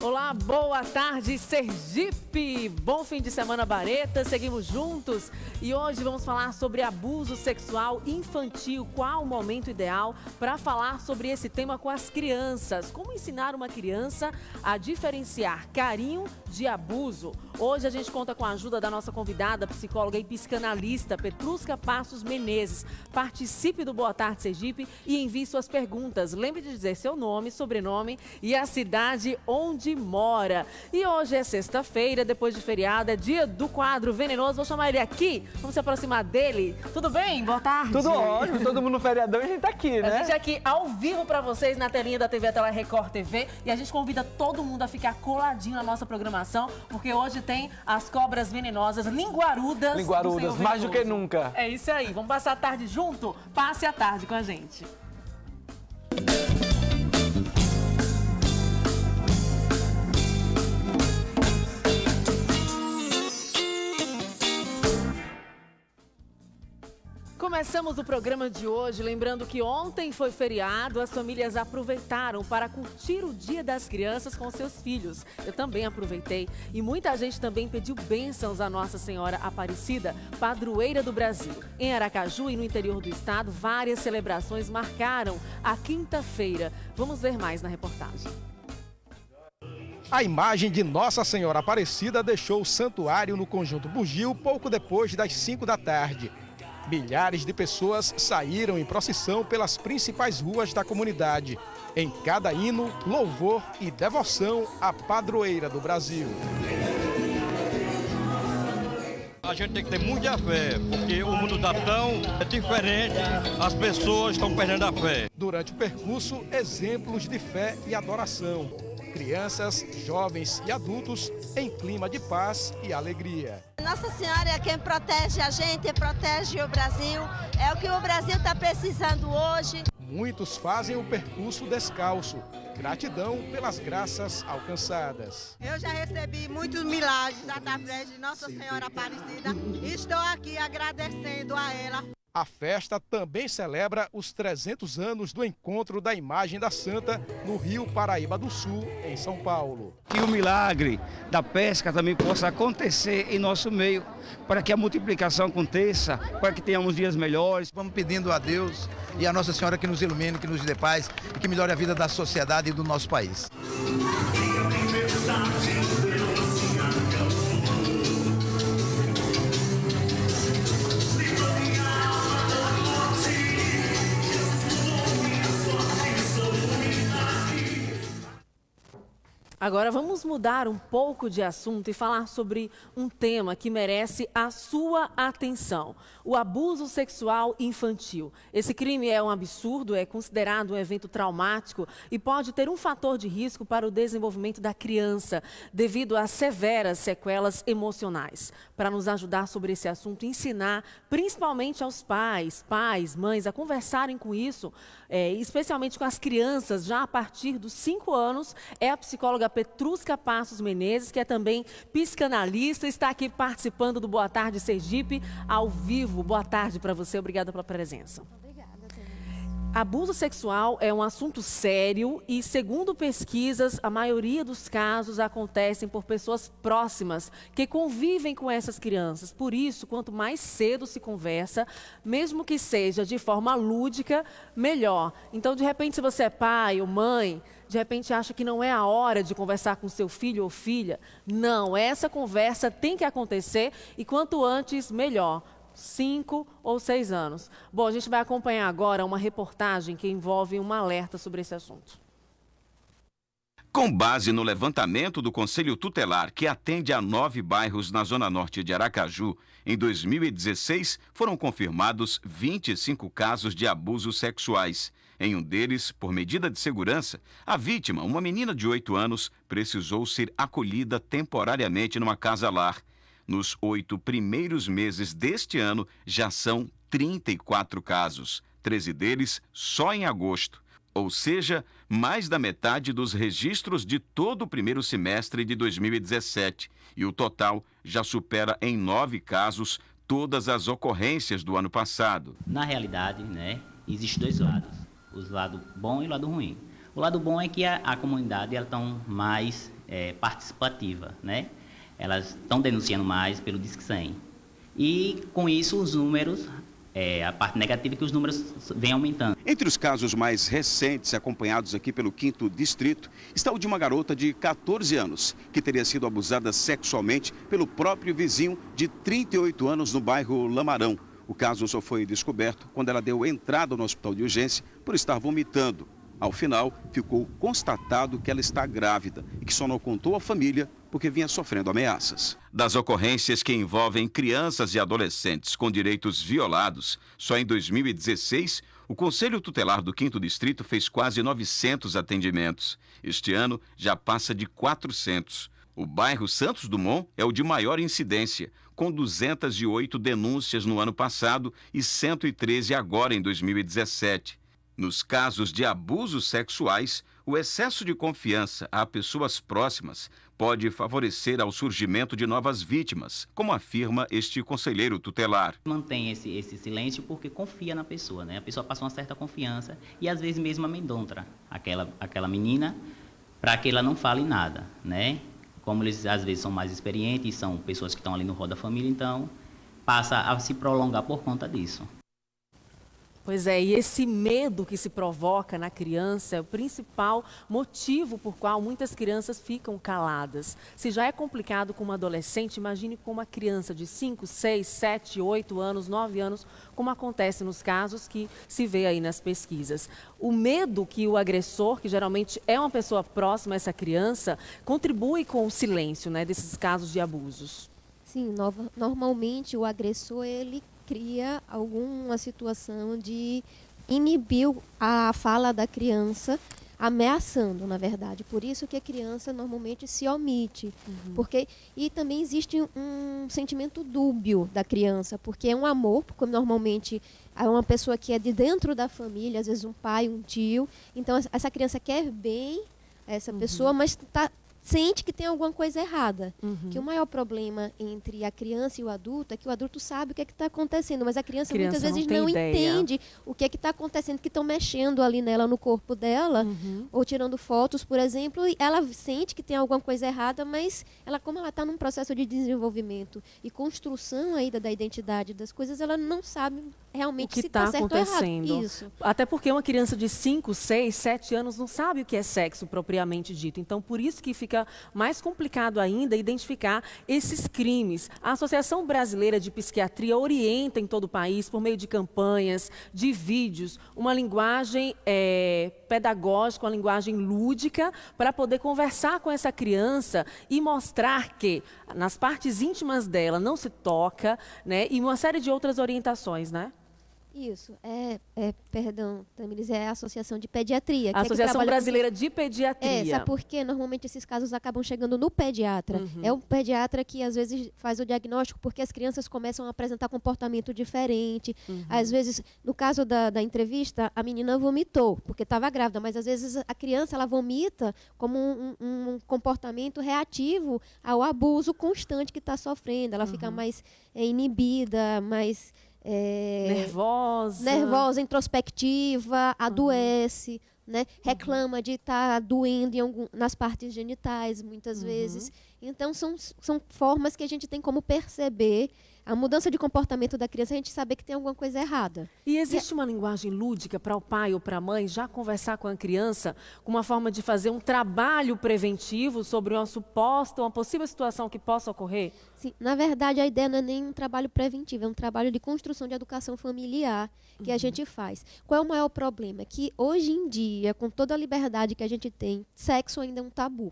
Olá, boa tarde, Sergipe! Bom fim de semana, Bareta. Seguimos juntos e hoje vamos falar sobre abuso sexual infantil. Qual o momento ideal para falar sobre esse tema com as crianças? Como ensinar uma criança a diferenciar carinho de abuso? Hoje a gente conta com a ajuda da nossa convidada, psicóloga e psicanalista, Petrusca Passos Menezes. Participe do Boa Tarde, Sergipe e envie suas perguntas. Lembre de dizer seu nome, sobrenome e a cidade onde mora. E hoje é sexta-feira, depois de feriado, é dia do quadro venenoso. Vou chamar ele aqui, vamos se aproximar dele. Tudo bem? Boa tarde. Tudo ótimo, todo mundo no feriadão e a gente tá aqui, né? A gente aqui ao vivo pra vocês na telinha da TV, a tela Record TV. E a gente convida todo mundo a ficar coladinho na nossa programação, porque hoje tem as cobras venenosas, linguarudas. Linguarudas, mais do que nunca. É isso aí, vamos passar a tarde junto? Passe a tarde com a gente. Começamos o programa de hoje, lembrando que ontem foi feriado, as famílias aproveitaram para curtir o Dia das Crianças com seus filhos. Eu também aproveitei e muita gente também pediu bênçãos à Nossa Senhora Aparecida, padroeira do Brasil. Em Aracaju e no interior do estado, várias celebrações marcaram a quinta-feira. Vamos ver mais na reportagem. A imagem de Nossa Senhora Aparecida deixou o santuário no Conjunto Bugio pouco depois das 5 da tarde. Milhares de pessoas saíram em procissão pelas principais ruas da comunidade. Em cada hino, louvor e devoção à padroeira do Brasil. A gente tem que ter muita fé, porque o mundo está tão diferente, as pessoas estão perdendo a fé. Durante o percurso, exemplos de fé e adoração. Crianças, jovens e adultos em clima de paz e alegria. Nossa Senhora é quem protege a gente, protege o Brasil. É o que o Brasil está precisando hoje. Muitos fazem o percurso descalço. Gratidão pelas graças alcançadas. Eu já recebi muitos milagres através de Nossa Senhora Aparecida. Estou aqui agradecendo a ela. A festa também celebra os 300 anos do encontro da imagem da Santa no Rio Paraíba do Sul, em São Paulo. Que o milagre da pesca também possa acontecer em nosso meio, para que a multiplicação aconteça, para que tenhamos dias melhores. Vamos pedindo a Deus e a Nossa Senhora que nos ilumine, que nos dê paz e que melhore a vida da sociedade e do nosso país. Agora vamos mudar um pouco de assunto e falar sobre um tema que merece a sua atenção: o abuso sexual infantil. Esse crime é um absurdo, é considerado um evento traumático e pode ter um fator de risco para o desenvolvimento da criança, devido a severas sequelas emocionais. Para nos ajudar sobre esse assunto, ensinar principalmente aos pais, mães, a conversarem com isso, especialmente com as crianças, já a partir dos 5 anos, é a psicóloga Petrusca Passos Menezes, que é também psicanalista, está aqui participando do Boa Tarde Sergipe, ao vivo. Boa tarde para você, obrigada pela presença. Abuso sexual é um assunto sério e, segundo pesquisas, a maioria dos casos acontecem por pessoas próximas que convivem com essas crianças. Por isso, quanto mais cedo se conversa, mesmo que seja de forma lúdica, melhor. Então, de repente, se você é pai ou mãe, de repente acha que não é a hora de conversar com seu filho ou filha, não, essa conversa tem que acontecer e quanto antes, melhor. 5 ou 6 anos. Bom, a gente vai acompanhar agora uma reportagem que envolve um alerta sobre esse assunto. Com base no levantamento do Conselho Tutelar, que atende a 9 bairros na zona norte de Aracaju, em 2016 foram confirmados 25 casos de abusos sexuais. Em um deles, por medida de segurança, a vítima, uma menina de 8 anos, precisou ser acolhida temporariamente numa casa-lar. Nos 8 primeiros meses deste ano, já são 34 casos, 13 deles só em agosto. Ou seja, mais da metade dos registros de todo o primeiro semestre de 2017. E o total já supera em 9 casos todas as ocorrências do ano passado. Na realidade, existem 2 lados, o lado bom e o lado ruim. O lado bom é que a comunidade está mais participativa, né? Elas estão denunciando mais pelo Disque 100. E, com isso, os números, a parte negativa é que os números vêm aumentando. Entre os casos mais recentes acompanhados aqui pelo 5º Distrito, está o de uma garota de 14 anos, que teria sido abusada sexualmente pelo próprio vizinho de 38 anos no bairro Lamarão. O caso só foi descoberto quando ela deu entrada no hospital de urgência por estar vomitando. Ao final, ficou constatado que ela está grávida e que só não contou à família porque vinha sofrendo ameaças. Das ocorrências que envolvem crianças e adolescentes com direitos violados, só em 2016, o Conselho Tutelar do 5º Distrito fez quase 900 atendimentos. Este ano, já passa de 400. O bairro Santos Dumont é o de maior incidência, com 208 denúncias no ano passado e 113 agora em 2017. Nos casos de abusos sexuais, o excesso de confiança a pessoas próximas pode favorecer ao surgimento de novas vítimas, como afirma este conselheiro tutelar. Mantém esse silêncio porque confia na pessoa, né? A pessoa passa uma certa confiança e às vezes mesmo amedronta aquela menina para que ela não fale nada, né? Como eles às vezes são mais experientes, são pessoas que estão ali no rol da família, então passa a se prolongar por conta disso. Pois é, e esse medo que se provoca na criança é o principal motivo por qual muitas crianças ficam caladas. Se já é complicado com uma adolescente, imagine com uma criança de 5, 6, 7, 8 anos, 9 anos, como acontece nos casos que se vê aí nas pesquisas. O medo que o agressor, que geralmente é uma pessoa próxima a essa criança, contribui com o silêncio, né, desses casos de abusos. Sim, normalmente o agressor, ele cria alguma situação de inibir a fala da criança, ameaçando, na verdade. Por isso que a criança normalmente se omite. E também existe um sentimento dúbio da criança, porque é um amor, porque normalmente é uma pessoa que é de dentro da família, às vezes um pai, um tio. Então, essa criança quer bem essa pessoa, mas sente que tem alguma coisa errada. Que o maior problema entre a criança e o adulto é que o adulto sabe o que é que está acontecendo, mas a criança muitas vezes não entende o que é que está acontecendo, que estão mexendo ali nela, no corpo dela, ou tirando fotos, por exemplo, e ela sente que tem alguma coisa errada, mas como ela está num processo de desenvolvimento e construção aí da identidade das coisas, ela não sabe realmente se está certo ou errado. Isso. Até porque uma criança de 5, 6, 7 anos não sabe o que é sexo propriamente dito. Então, por isso que fica mais complicado ainda identificar esses crimes. A Associação Brasileira de Psiquiatria orienta em todo o país, por meio de campanhas, de vídeos, uma linguagem pedagógica, uma linguagem lúdica, para poder conversar com essa criança e mostrar que nas partes íntimas dela não se toca, né? E uma série de outras orientações, né? Isso, perdão, Tamiris, é a Associação de Pediatria. A Associação Brasileira de Pediatria. Sabe por quê? Normalmente esses casos acabam chegando no pediatra. É o pediatra que às vezes faz o diagnóstico porque as crianças começam a apresentar comportamento diferente. Às vezes, no caso da entrevista, a menina vomitou porque estava grávida, mas às vezes a criança ela vomita como um comportamento reativo ao abuso constante que está sofrendo. Ela fica mais inibida, mais... nervosa, introspectiva, adoece, né? Reclama de estar doendo nas partes genitais, muitas vezes. Então, são formas que a gente tem como perceber a mudança de comportamento da criança, a gente saber que tem alguma coisa errada. E existe uma linguagem lúdica para o pai ou para a mãe já conversar com a criança, com uma forma de fazer um trabalho preventivo sobre uma possível situação que possa ocorrer? Sim, na verdade, a ideia não é nem um trabalho preventivo, é um trabalho de construção de educação familiar que a gente faz. Qual é o maior problema? Que hoje em dia, com toda a liberdade que a gente tem, sexo ainda é um tabu.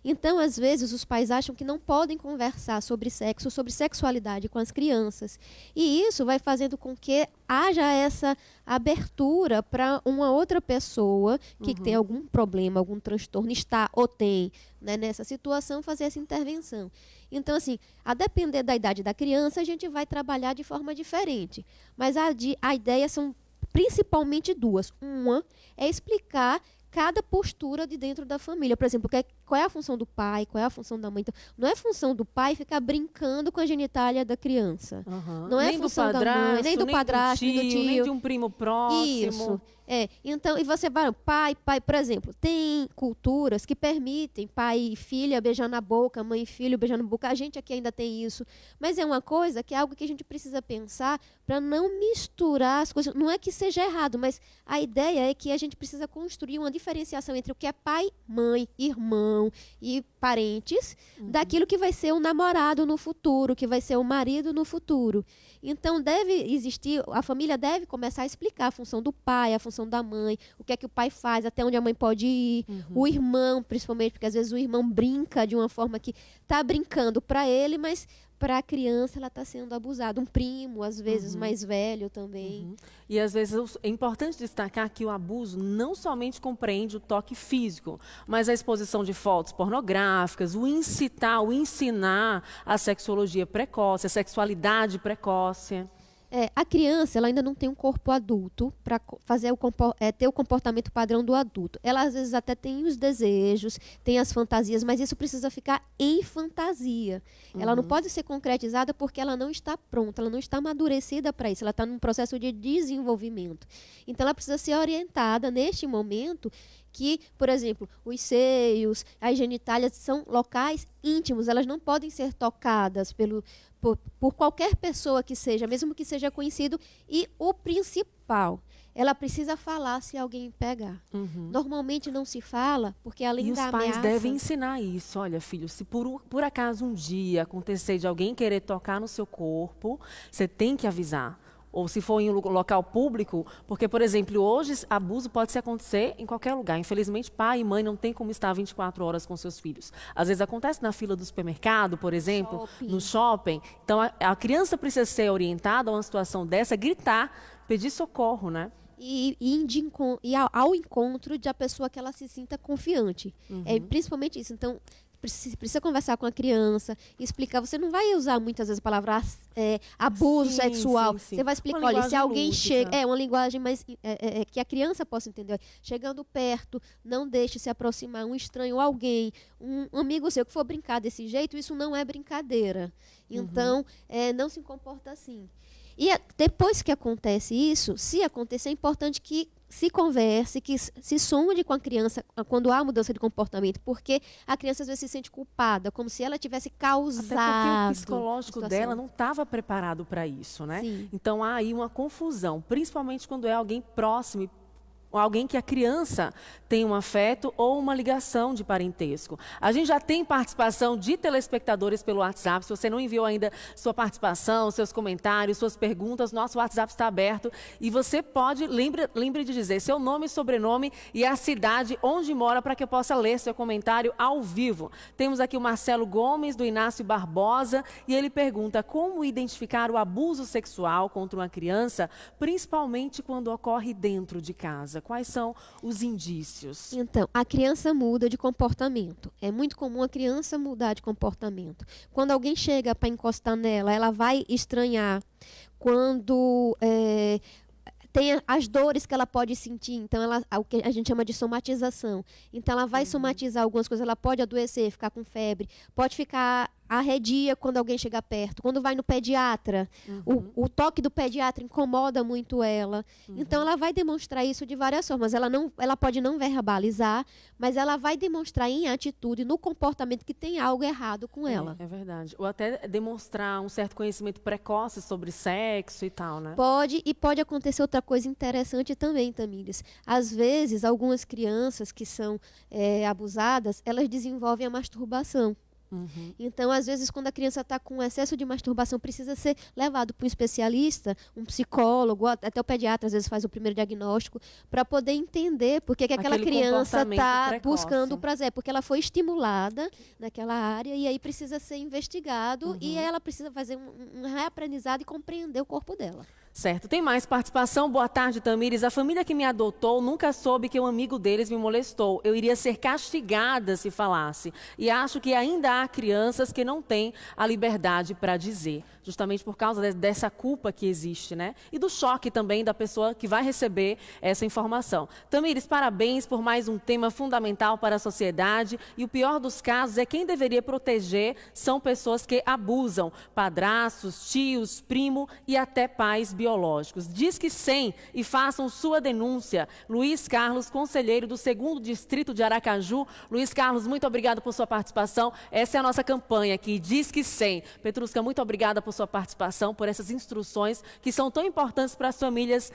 Então, às vezes, os pais acham que não podem conversar sobre sexo, sobre sexualidade com as crianças. E isso vai fazendo com que haja essa abertura para uma outra pessoa que tem algum problema, algum transtorno, está ou tem, né, nessa situação, fazer essa intervenção. Então, assim, a depender da idade da criança, a gente vai trabalhar de forma diferente. Mas a ideia são principalmente duas. Uma é explicar cada postura de dentro da família. Por exemplo, qual é a função do pai, qual é a função da mãe. Então, não é função do pai ficar brincando com a genitália da criança. Não é nem função do da mãe, nem do padrasto, nem do tio. nem de um primo próximo. Isso. Então, e você vai, pai, por exemplo, tem culturas que permitem pai e filha beijar na boca, mãe e filho beijar na boca. A gente aqui ainda tem isso. Mas é uma coisa que é algo que a gente precisa pensar para não misturar as coisas. Não é que seja errado, mas a ideia é que a gente precisa construir uma diferenciação entre o que é pai, mãe, irmão e parentes, daquilo que vai ser o namorado no futuro, que vai ser o marido no futuro. Então, deve existir, a família deve começar a explicar a função do pai, a função da mãe, o que é que o pai faz, até onde a mãe pode ir, o irmão, principalmente, porque às vezes o irmão brinca de uma forma que está brincando para ele, mas para a criança ela está sendo abusada. Um primo, às vezes mais velho também. E às vezes é importante destacar que o abuso não somente compreende o toque físico, mas a exposição de fotos pornográficas, o incitar, o ensinar a sexologia precoce, a sexualidade precoce. A criança ela ainda não tem um corpo adulto para fazer ter o comportamento padrão do adulto. Ela às vezes até tem os desejos, tem as fantasias, mas isso precisa ficar em fantasia. Ela não pode ser concretizada porque ela não está pronta, ela não está amadurecida para isso, ela está num processo de desenvolvimento. Então ela precisa ser orientada neste momento que, por exemplo, os seios, as genitálias são locais íntimos, elas não podem ser tocadas por qualquer pessoa que seja, mesmo que seja conhecido. E o principal, ela precisa falar se alguém pegar. Normalmente não se fala, porque além da ameaça... E os pais devem ensinar isso. Olha, filho, se por acaso um dia acontecer de alguém querer tocar no seu corpo, você tem que avisar. Ou se for em um local público, porque, por exemplo, hoje abuso pode acontecer em qualquer lugar. Infelizmente, pai e mãe não têm como estar 24 horas com seus filhos. Às vezes acontece na fila do supermercado, por exemplo, no shopping. Então, a criança precisa ser orientada a uma situação dessa, gritar, pedir socorro, né? E ao encontro da pessoa que ela se sinta confiante. É principalmente isso. Então, precisa conversar com a criança, explicar. Você não vai usar muitas vezes a palavra abuso sexual. Você vai explicar, olha, se alguém chega... É uma linguagem mais que a criança possa entender. Chegando perto, não deixe se aproximar um estranho, alguém, um amigo seu que for brincar desse jeito, isso não é brincadeira. Então, não se comporta assim. E depois que acontece isso, se acontecer, é importante que se converse, que se sonde com a criança quando há mudança de comportamento, porque a criança às vezes se sente culpada, como se ela tivesse causado. Até porque o psicológico dela não estava preparado para isso, né? Então há aí uma confusão, principalmente quando é alguém próximo, alguém que a criança tem um afeto ou uma ligação de parentesco. A gente já tem participação de telespectadores pelo WhatsApp. Se você não enviou ainda sua participação, seus comentários, suas perguntas, nosso WhatsApp está aberto e você pode, lembre de dizer seu nome, sobrenome e a cidade onde mora para que eu possa ler seu comentário ao vivo. Temos aqui o Marcelo Gomes, do Inácio Barbosa, e ele pergunta como identificar o abuso sexual contra uma criança, principalmente quando ocorre dentro de casa. Quais são os indícios? Então, a criança muda de comportamento. É muito comum a criança mudar de comportamento. Quando alguém chega para encostar nela, ela vai estranhar. Quando tem as dores que ela pode sentir, então o que a gente chama de somatização. Então ela vai somatizar algumas coisas, ela pode adoecer, ficar com febre, pode ficar arredia quando alguém chega perto. Quando vai no pediatra, o toque do pediatra incomoda muito ela. Então ela vai demonstrar isso de várias formas. Ela pode não verbalizar, mas ela vai demonstrar em atitude, no comportamento, que tem algo errado com ela. É verdade. Ou até demonstrar um certo conhecimento precoce sobre sexo e tal, né? Pode acontecer outra coisa interessante também, Tamires. Às vezes, algumas crianças que são abusadas, elas desenvolvem a masturbação. Então, às vezes, quando a criança está com excesso de masturbação, precisa ser levado para um especialista, um psicólogo, até o pediatra, às vezes, faz o primeiro diagnóstico, para poder entender por que aquela criança está buscando o prazer. Porque ela foi estimulada naquela área e aí precisa ser investigado e ela precisa fazer um reaprendizado e compreender o corpo dela. Certo, tem mais participação. Boa tarde, Tamires. A família que me adotou nunca soube que um amigo deles me molestou. Eu iria ser castigada se falasse. E acho que ainda há crianças que não têm a liberdade para dizer. Justamente por causa dessa culpa que existe, né? E do choque também da pessoa que vai receber essa informação. Tamires, parabéns por mais um tema fundamental para a sociedade. E o pior dos casos é quem deveria proteger são pessoas que abusam. Padrastos, tios, primo e até pais biológicos. Disque 100 e façam sua denúncia. Luiz Carlos, conselheiro do 2º Distrito de Aracaju. Luiz Carlos, muito obrigado por sua participação. Essa é a nossa campanha aqui, Disque 100. Petrusca, muito obrigada por sua participação, por essas instruções que são tão importantes para as famílias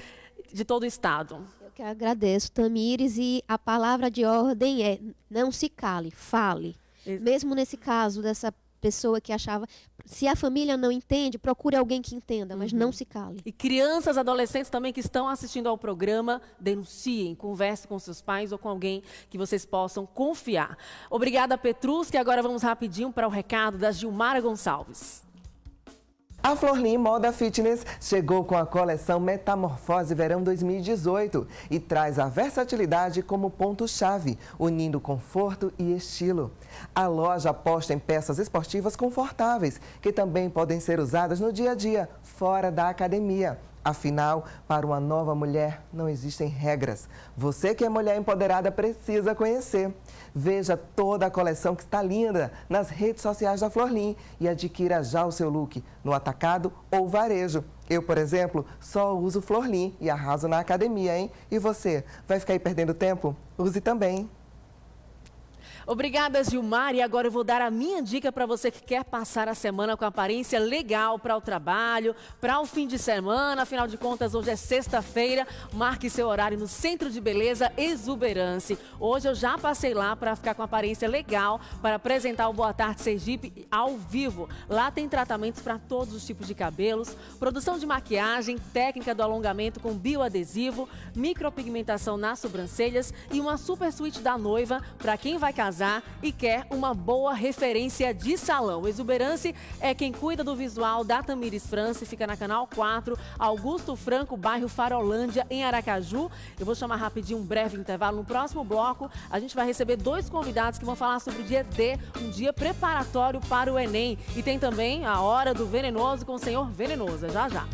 de todo o estado. Eu que agradeço, Tamires, e a palavra de ordem é: não se cale, fale. Mesmo nesse caso dessa pessoa que achava, se a família não entende, procure alguém que entenda, mas não se cale. E crianças, adolescentes também que estão assistindo ao programa, denunciem, converse com seus pais ou com alguém que vocês possam confiar. Obrigada, Petrusca, e agora vamos rapidinho para o recado da Gilmara Gonçalves. A Florlin Moda Fitness chegou com a coleção Metamorfose Verão 2018 e traz a versatilidade como ponto-chave, unindo conforto e estilo. A loja aposta em peças esportivas confortáveis, que também podem ser usadas no dia a dia, fora da academia. Afinal, para uma nova mulher não existem regras. Você que é mulher empoderada precisa conhecer. Veja toda a coleção que está linda nas redes sociais da Florlin e adquira já o seu look no atacado ou varejo. Eu, por exemplo, só uso Florlin e arraso na academia, hein? E você, vai ficar aí perdendo tempo? Use também. Obrigada, Gilmar. E agora eu vou dar a minha dica para você que quer passar a semana com aparência legal para o trabalho, para o fim de semana. Afinal de contas, hoje é sexta-feira. Marque seu horário no Centro de Beleza Exuberance. Hoje eu já passei lá para ficar com aparência legal, para apresentar o Boa Tarde Sergipe ao vivo. Lá tem tratamentos para todos os tipos de cabelos, produção de maquiagem, técnica do alongamento com bioadesivo, micropigmentação nas sobrancelhas e uma super suíte da noiva para quem vai casar e quer uma boa referência de salão. Exuberance é quem cuida do visual da Tamires França, fica na Canal 4, Augusto Franco, bairro Farolândia, em Aracaju. Eu vou chamar rapidinho um breve intervalo. No próximo bloco, a gente vai receber 2 convidados que vão falar sobre o dia D, um dia preparatório para o Enem. E tem também a Hora do Venenoso com o Senhor Venenoso. Já, já.